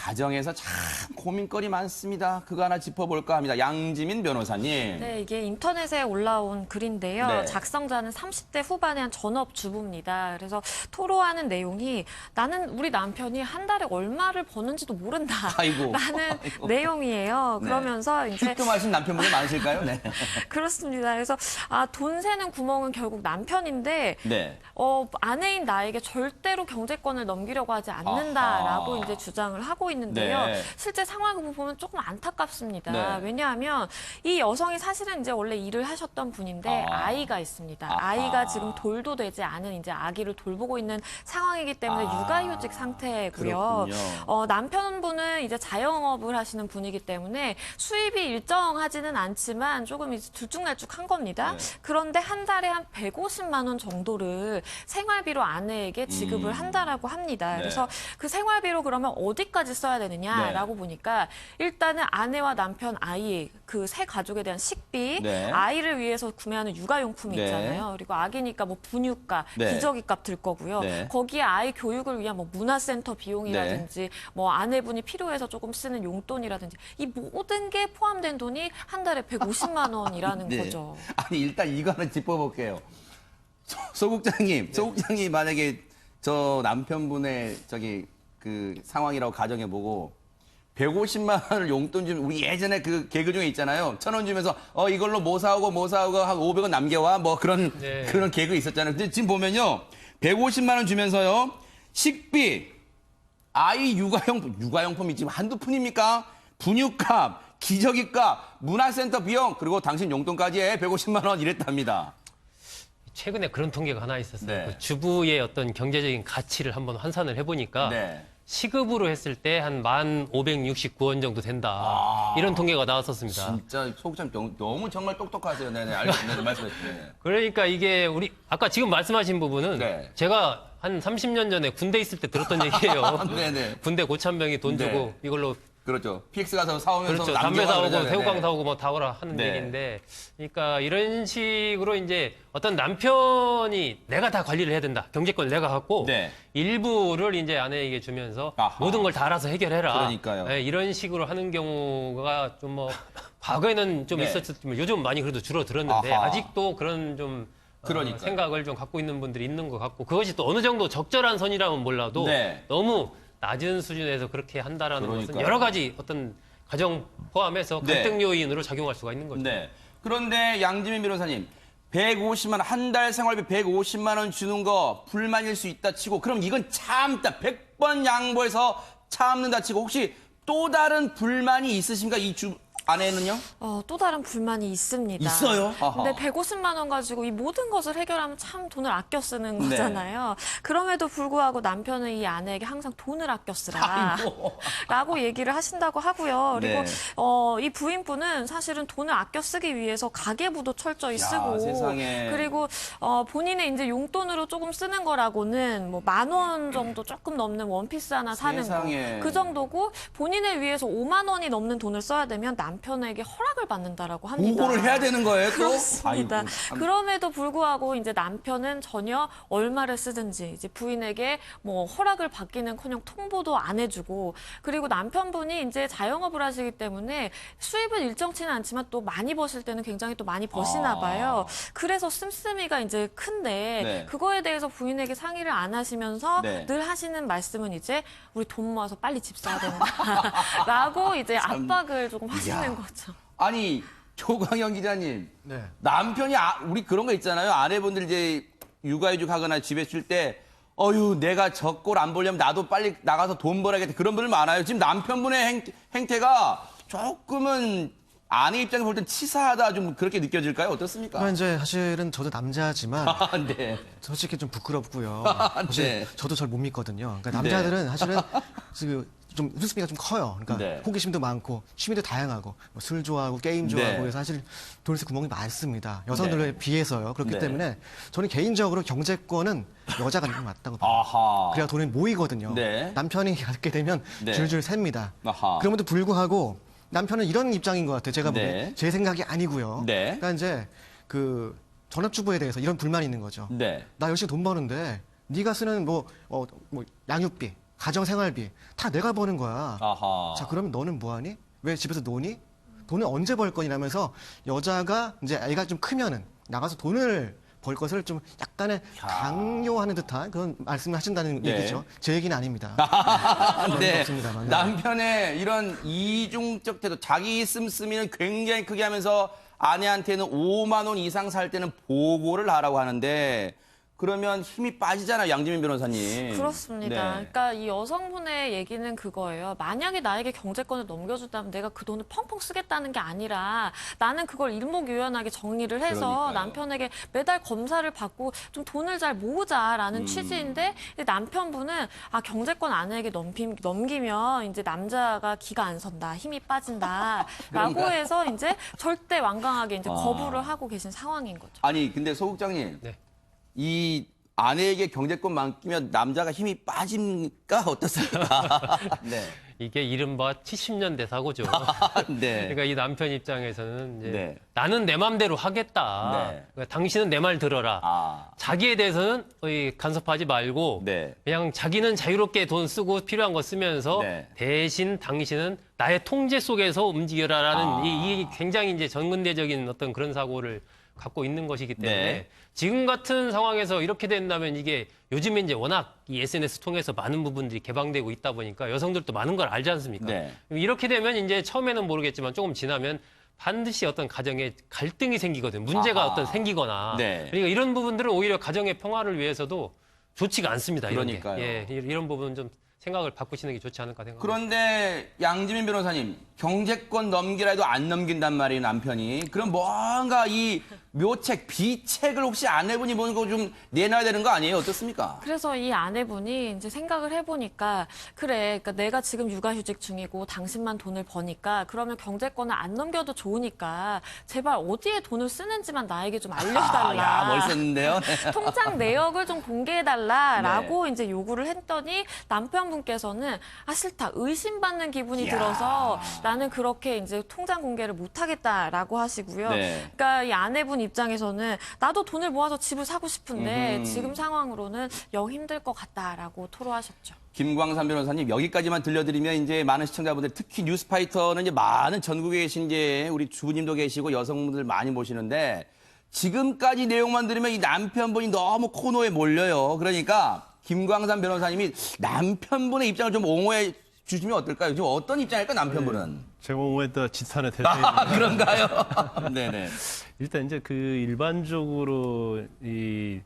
가정에서 참 고민거리 많습니다. 그거 하나 짚어볼까 합니다. 양지민 변호사님. 네, 이게 인터넷에 올라온 글인데요. 네. 작성자는 30대 후반의 한 전업주부입니다. 그래서 토로하는 내용이 나는 우리 남편이 한 달에 얼마를 버는지도 모른다. 아이고. 라는 아이고. 내용이에요. 네. 그러면서 이제 흉흉하신 남편분이 많으실까요? 네. 그렇습니다. 그래서 돈 세는 구멍은 결국 남편인데 네. 아내인 나에게 절대로 경제권을 넘기려고 하지 않는다라고 아하. 이제 주장을 하고 있는데요. 네. 실제 상황을 보면 조금 안타깝습니다. 네. 왜냐하면 이 여성이 사실은 이제 원래 일을 하셨던 분인데 아이가 있습니다. 아하. 아이가 지금 돌도 되지 않은 이제 아기를 돌보고 있는 상황이기 때문에 육아휴직 상태고요. 그렇군요. 남편분은 이제 자영업을 하시는 분이기 때문에 수입이 일정하지는 않지만 조금 이제 들쭉날쭉한 겁니다. 네. 그런데 한 달에 한 150만 원 정도를 생활비로 아내에게 지급을 한다라고 합니다. 네. 그래서 그 생활비로 그러면 어디까지 써야 되느냐라고 네. 보니까 일단은 아내와 남편, 아이 그 세 가족에 대한 식비, 네. 아이를 위해서 구매하는 육아용품이 네. 있잖아요. 그리고 아기니까 뭐 분유값, 네. 기저귀값 들 거고요. 네. 거기에 아이 교육을 위한 뭐 문화센터 비용이라든지 뭐 아내분이 필요해서 조금 쓰는 용돈이라든지 이 모든 게 포함된 돈이 한 달에 150만 원이라는 네. 거죠. 아니 일단 이거는 짚어볼게요. 소국장님, 소국장님 만약에 저 남편분의 그 상황이라고 가정해보고 150만 원을 용돈 주면 우리 예전에 그 개그 중에 있잖아요. 1,000원 주면서 이걸로 뭐 사오고 한 500원 남겨와 뭐 그런 개그 있었잖아요. 근데 지금 보면요. 150만 원 주면서요. 식비, 아이 육아용품이 지금 한두 푼입니까? 분유값, 기저귀값, 문화센터 비용, 그리고 당신 용돈까지 해 150만 원 이랬답니다. 최근에 그런 통계가 하나 있었어요. 네. 그 주부의 어떤 경제적인 가치를 한번 환산을 해보니까 네. 시급으로 했을 때 한 1,569원 정도 된다. 이런 통계가 나왔었습니다. 진짜 소국장 너무 정말 똑똑하세요. 네네, 알겠습니다. 말씀하세요. 그러니까 이게 우리 아까 지금 말씀하신 부분은 네. 제가 한 30년 전에 군대 있을 때 들었던 얘기예요. 네네. 군대 고참병이 돈 네. 주고 이걸로 그렇죠. PX 가서 사오면서 그렇죠. 담배 남겨라 사오고 그러잖아요. 새우깡 네. 사오고 뭐 다 오라 하는 네. 얘기인데, 그러니까 이런 식으로 이제 어떤 남편이 내가 다 관리를 해야 된다. 경제권을 내가 갖고 네. 일부를 이제 아내에게 주면서 아하. 모든 걸 다 알아서 해결해라. 그러니까요. 네, 이런 식으로 하는 경우가 좀 뭐 과거에는 좀 네. 있었지만 요즘 많이 그래도 줄어들었는데 아하. 아직도 그런 좀 그러니까요. 생각을 좀 갖고 있는 분들이 있는 것 같고, 그것이 또 어느 정도 적절한 선이라면 몰라도 네. 너무 낮은 수준에서 그렇게 한다라는 것은 그러니까요. 여러 가지 어떤 가정 포함해서 네. 갈등 요인으로 작용할 수가 있는 거죠. 네. 그런데 양지민 변호사님, 150만 원, 한 달 생활비 150만 원 주는 거 불만일 수 있다 치고, 그럼 이건 참다. 100번 양보해서 참는다 치고, 혹시 또 다른 불만이 있으십니까? 이 아내는요? 또 다른 불만이 있습니다. 있어요? 아하. 근데 150만 원 가지고 이 모든 것을 해결하면 참 돈을 아껴 쓰는 네. 거잖아요. 그럼에도 불구하고 남편은 이 아내에게 항상 돈을 아껴 쓰라. 아이고. 라고 얘기를 하신다고 하고요. 그리고 네. 이 부인분은 사실은 돈을 아껴 쓰기 위해서 가계부도 철저히 야, 쓰고, 세상에. 그리고 본인의 이제 용돈으로 조금 쓰는 거라고는 뭐 10,000원 정도 조금 넘는 원피스 하나 사는 세상에. 거. 그 정도고 본인을 위해서 5만 원이 넘는 돈을 써야 되면 남편에게 허락을 받는다라고 합니다. 보고를 해야 되는 거예요, 또? 그렇습니다. 아이고, 참. 그럼에도 불구하고 이제 남편은 전혀 얼마를 쓰든지 이제 부인에게 뭐 허락을 받기는커녕 통보도 안 해주고, 그리고 남편분이 이제 자영업을 하시기 때문에 수입은 일정치는 않지만 또 많이 버실 때는 굉장히 또 많이 버시나 봐요. 그래서 씀씀이가 이제 큰데 네. 그거에 대해서 부인에게 상의를 안 하시면서 네. 늘 하시는 말씀은 이제 우리 돈 모아서 빨리 집 사야 된다라고 이제 압박을 조금 하시는 거죠. 아니, 조광현 기자님. 네. 남편이 우리 그런 거 있잖아요. 아내분들 이제 육아휴직 하거나 집에 쉴 때 내가 저 꼴 안 보려면 나도 빨리 나가서 돈 벌어야겠다. 그런 분들 많아요. 지금 남편분의 행태가 조금은 아내 입장에 볼 땐 치사하다 좀 그렇게 느껴질까요? 어떻습니까? 그러니까 이제 사실은 저도 남자지만 네. 솔직히 좀 부끄럽고요. 네. 사실 저도 잘 못 믿거든요. 그러니까 남자들은 사실은 좀 웃음기가 좀 커요. 그러니까 네. 호기심도 많고 취미도 다양하고 뭐술 좋아하고 게임 좋아하고 네. 그래서 사실 돈을 쓸 구멍이 많습니다. 여성들에 네. 비해서요. 그렇기 네. 때문에 저는 개인적으로 경제권은 여자가 있는 게 맞다고 봐요. 아하. 그래야 돈이 모이거든요. 네. 남편이 갖게 되면 네. 줄줄 셉니다. 아하. 그럼에도 불구하고 남편은 이런 입장인 것 같아요. 제가 보기엔 네. 제 생각이 아니고요. 네. 그러니까 이제 그 전업주부에 대해서 이런 불만이 있는 거죠. 네. 나 열심히 돈 버는데 네가 쓰는 뭐 양육비, 가정 생활비 다 내가 버는 거야. 아하. 자, 그러면 너는 뭐 하니? 왜 집에서 노니? 돈을 언제 벌 거니라면서 여자가 이제 애가 좀 크면은 나가서 돈을 벌 것을 좀 약간의 강요하는 듯한 그런 말씀을 하신다는 네. 얘기죠. 제 얘기는 아닙니다. 네. 없습니다만, 네. 남편의 이런 이중적 태도, 자기 씀씀이는 굉장히 크게 하면서 아내한테는 5만 원 이상 살 때는 보고를 하라고 하는데 그러면 힘이 빠지잖아요, 양지민 변호사님. 그렇습니다. 네. 그러니까 이 여성분의 얘기는 그거예요. 만약에 나에게 경제권을 넘겨준다면 내가 그 돈을 펑펑 쓰겠다는 게 아니라 나는 그걸 일목요연하게 정리를 해서 그러니까요. 남편에게 매달 검사를 받고 좀 돈을 잘 모으자라는 음. 취지인데 남편분은 경제권 아내에게 넘기면 이제 남자가 기가 안 선다, 힘이 빠진다라고 그런가요? 해서 이제 절대 완강하게 이제 아. 거부를 하고 계신 상황인 거죠. 아니, 근데 소 국장님. 네. 이 아내에게 경제권 맡기면 남자가 힘이 빠집니까? 어떻습니까? 네. 이게 이른바 70년대 사고죠. 네. 그러니까 이 남편 입장에서는 이제 네. 나는 내 맘대로 하겠다. 네. 그러니까 당신은 내 말 들어라. 아. 자기에 대해서는 간섭하지 말고 네. 그냥 자기는 자유롭게 돈 쓰고 필요한 거 쓰면서 네. 대신 당신은 나의 통제 속에서 움직여라라는 아. 이 굉장히 이제 전근대적인 어떤 그런 사고를 갖고 있는 것이기 때문에 네. 지금 같은 상황에서 이렇게 된다면 이게 요즘에 이제 워낙 이 SNS 통해서 많은 부분들이 개방되고 있다 보니까 여성들도 많은 걸 알지 않습니까? 네. 이렇게 되면 이제 처음에는 모르겠지만 조금 지나면 반드시 어떤 가정에 갈등이 생기거든. 문제가 아하. 어떤 생기거나. 네. 그러니까 이런 부분들은 오히려 가정의 평화를 위해서도 좋지가 않습니다. 이런 게. 그러니까요. 예, 이런 부분은 좀 생각을 바꾸시는 게 좋지 않을까 생각합니다. 그런데 양지민 변호사님, 경제권 넘기라 해도 안 넘긴단 말이에요, 남편이. 그럼 뭔가 이 묘책, 비책을 혹시 아내분이 뭔가 좀 내놔야 되는 거 아니에요? 어떻습니까? 그래서 이 아내분이 이제 생각을 해보니까 그래, 그러니까 내가 지금 육아휴직 중이고 당신만 돈을 버니까 그러면 경제권을 안 넘겨도 좋으니까 제발 어디에 돈을 쓰는지만 나에게 좀 알려달라. 야, 멋있었는데요. 네. 통장 내역을 좀 공개해달라라고 이제 요구를 했더니 남편분께서는 싫다, 의심받는 기분이 이야. 들어서 나는 그렇게 이제 통장 공개를 못하겠다라고 하시고요. 네. 그러니까 이 아내분 입장에서는 나도 돈을 모아서 집을 사고 싶은데 지금 상황으로는 영 힘들 것 같다라고 토로하셨죠. 김광삼 변호사님, 여기까지만 들려드리면 이제 많은 시청자분들, 특히 뉴스파이터는 이제 많은 전국에 계신 이제 우리 주부님도 계시고 여성분들 많이 모시는데 지금까지 내용만 들으면 이 남편분이 너무 코너에 몰려요. 그러니까 김광삼 변호사님이 남편분의 입장을 좀 옹호해 주시면 어떨까요? 지금 어떤 입장일까, 남편분은? 제가 옹호했다 지탄의 대상입니다. 아, 그런가요? 네네. 일단 이제 그 일반적으로 이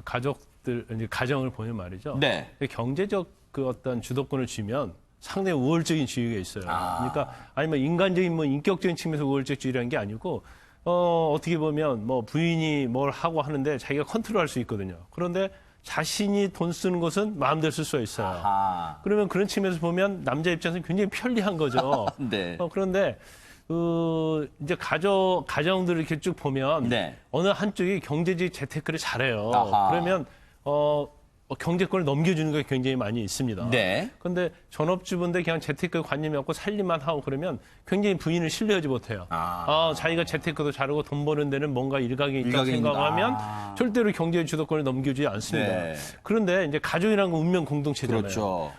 가족들, 이제 가정을 보면 말이죠. 네. 경제적 그 어떤 주도권을 쥐면 상당히 우월적인 주의가 있어요. 아. 그러니까 아니면 인간적인 뭐 인격적인 측면에서 우월적 주의라는 게 아니고 어떻게 보면 뭐 부인이 뭘 하고 하는데 자기가 컨트롤할 수 있거든요. 그런데 자신이 돈 쓰는 것은 마음대로 쓸 수가 있어요. 아. 그러면 그런 측면에서 보면 남자 입장에서는 굉장히 편리한 거죠. 네. 그런데 이제 가정들을 이렇게 쭉 보면 네. 어느 한쪽이 경제적 재테크를 잘해요. 아하. 그러면 경제권을 넘겨주는 게 굉장히 많이 있습니다. 네. 그런데 전업주부인데 그냥 재테크 관념이 없고 살림만 하고 그러면 굉장히 부인을 신뢰하지 못해요. 자기가 재테크도 잘하고 돈 버는 데는 뭔가 일각이 있다고 일각이 생각하면 있다. 절대로 경제 주도권을 넘겨주지 않습니다. 네. 그런데 이제 가족이라는 건 운명 공동체잖아요. 그렇죠.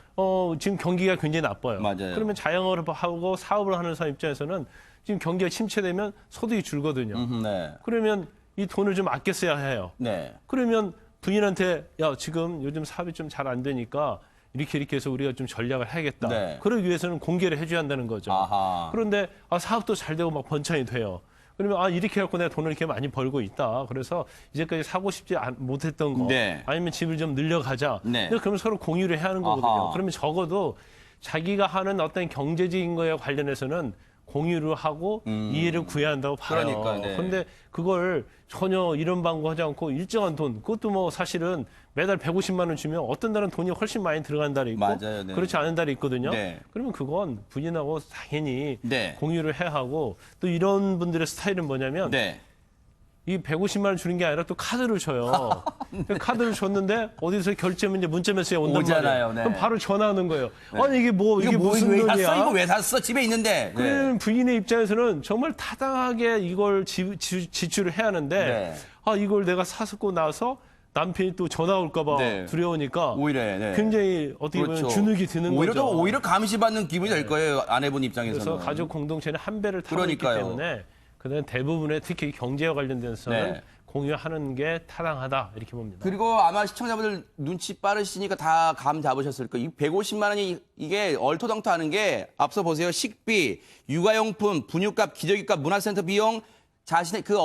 지금 경기가 굉장히 나빠요. 맞아요. 그러면 자영업을 하고 사업을 하는 사람 입장에서는 지금 경기가 침체되면 소득이 줄거든요. 네. 그러면 이 돈을 좀 아껴 써야 해요. 네. 그러면 부인한테 야 지금 요즘 사업이 좀 잘 안 되니까 이렇게 해서 우리가 좀 전략을 해야겠다. 네. 그러기 위해서는 공개를 해줘야 한다는 거죠. 아하. 그런데 사업도 잘 되고 막 번창이 돼요. 그러면 이렇게 해갖고 내가 돈을 이렇게 많이 벌고 있다. 그래서 이제까지 사고 싶지 못했던 거 네. 아니면 집을 좀 늘려가자. 네. 근데 그러면 서로 공유를 해야 하는 거거든요. 아하. 그러면 적어도 자기가 하는 어떤 경제적인 거에 관련해서는 공유를 하고 이해를 구해야 한다고 봐요. 그러니까요, 네. 그런데 그걸 전혀 이런 방구 하지 않고 일정한 돈, 그것도 뭐 사실은 매달 150만 원 주면 어떤 달은 돈이 훨씬 많이 들어간 달이 있고 맞아요, 네. 그렇지 않은 달이 있거든요. 네. 그러면 그건 부인하고 당연히 네. 공유를 해야 하고 또 이런 분들의 스타일은 뭐냐면 네. 이 150만 원 주는 게 아니라 또 카드를 줘요. 카드를 줬는데 어디서 결제면 이제 문자 메시지가 온단 오잖아요, 말이에요. 네. 그럼 바로 전화하는 거예요. 아니 이게 뭐 이게 뭐, 무슨 왜 돈이야? 샀어? 이거 왜 샀어? 집에 있는데. 네. 그러면 부인의 입장에서는 정말 타당하게 이걸 지출을 해야 하는데 네. 이걸 내가 사고 나서 남편이 또 전화 올까봐 네. 두려우니까 오히려 네. 굉장히 어떻게 보면 그렇죠. 주눅이 드는 오히려 거죠. 오히려 감시받는 기분이 될 거예요. 아내분 입장에서는. 그래서 가족 공동체는 한 배를 타고 있기 그러니까요. 때문에 그는 대부분의 특히 경제와 관련돼서는 네. 공유하는 게 타당하다 이렇게 봅니다. 그리고 아마 시청자분들 눈치 빠르시니까 다 감 잡으셨을 거예요. 이 150만 원이 이게 얼토당토하는 게 앞서 보세요. 식비, 육아용품, 분유값, 기저귀값, 문화센터 비용, 자신의 그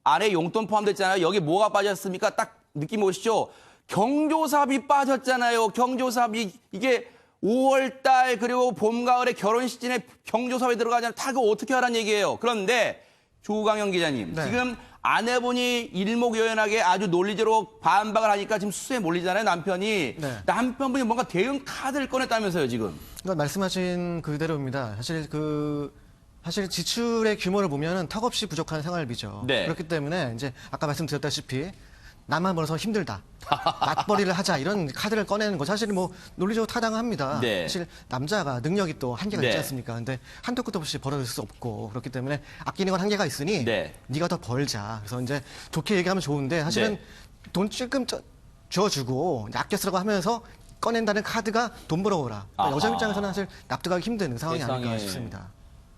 안에 용돈 포함됐잖아요. 여기 뭐가 빠졌습니까? 딱 느낌 오시죠? 경조사비 빠졌잖아요. 경조사비 이게 5월 달 그리고 봄 가을에 결혼 시즌에 경조사비 들어가잖아요. 다 그거 어떻게 하라는 얘기예요. 그런데 조강영 기자님, 네. 지금 아내분이 일목요연하게 아주 논리적으로 반박을 하니까 지금 수에 몰리잖아요, 남편이. 네. 남편분이 뭔가 대응 카드를 꺼냈다면서요, 지금. 그러니까 말씀하신 그대로입니다. 사실 지출의 규모를 보면은 턱없이 부족한 생활비죠. 네. 그렇기 때문에 이제 아까 말씀드렸다시피 나만 벌어서 힘들다. 맞벌이를 하자 이런 카드를 꺼내는 거 사실 뭐 논리적으로 타당합니다. 네. 사실 남자가 능력이 또 한계가 네. 있지 않습니까? 근데 한도 끝도 없이 벌어들 수 없고 그렇기 때문에 아끼는 건 한계가 있으니 네. 네가 더 벌자. 그래서 이제 좋게 얘기하면 좋은데 사실은 네. 돈 조금 줘주고 이제 아껴 쓰라고 하면서 꺼낸다는 카드가 돈 벌어오라. 그러니까 아하. 여자 입장에서는 사실 납득하기 힘든 상황이 아닐까 세상에. 싶습니다.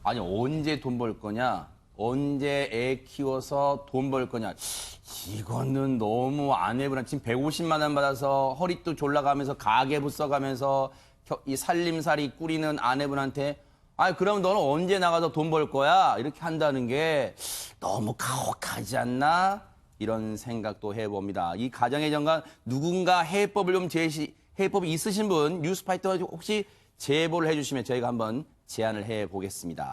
아니, 언제 돈 벌 거냐? 언제 애 키워서 돈 벌 거냐? 이거는 너무 아내분한테 지금 150만 원 받아서 허리도 졸라가면서 가계부 써가면서 이 살림살이 꾸리는 아내분한테 그럼 너는 언제 나가서 돈 벌 거야? 이렇게 한다는 게 너무 가혹하지 않나? 이런 생각도 해봅니다. 이 가정의 정관 누군가 해법을 좀 해법이 있으신 분 뉴스파이터 혹시 제보를 해주시면 저희가 한번 제안을 해보겠습니다.